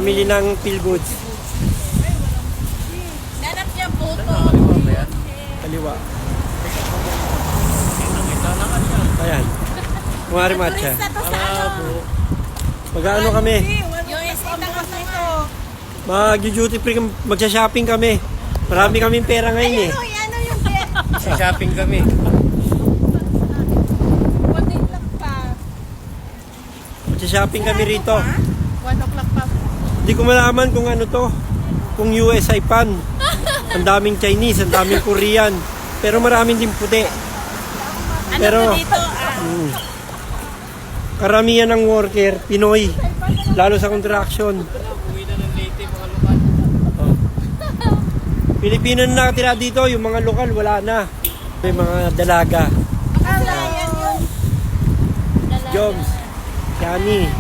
Pamili ng feel goods. Nanap niya photo. Kaliwa. Ayan. Kumari matcha. Turista to sa ano. Mag-ano kami? Yung esitang ito. Mag-duty free, magsha-shopping kami. Marami kaming pera ngayon eh. Ano yung Sa shopping kami. Kunting lang pa. Magsha-shopping kami rito. 1 o'clock pa. Hindi ko malaman kung ano to. Kung USI pan. Ang daming Chinese, ang daming Korean. Pero maraming din puti. Ano Pero, po dito? karamihan ng worker, Pinoy. Lalo sa construction. Uwi na ng late mga lokal. Pilipino na nakatira dito, yung mga lokal wala na. May mga dalaga. Akala yan yung Jobs, Yani,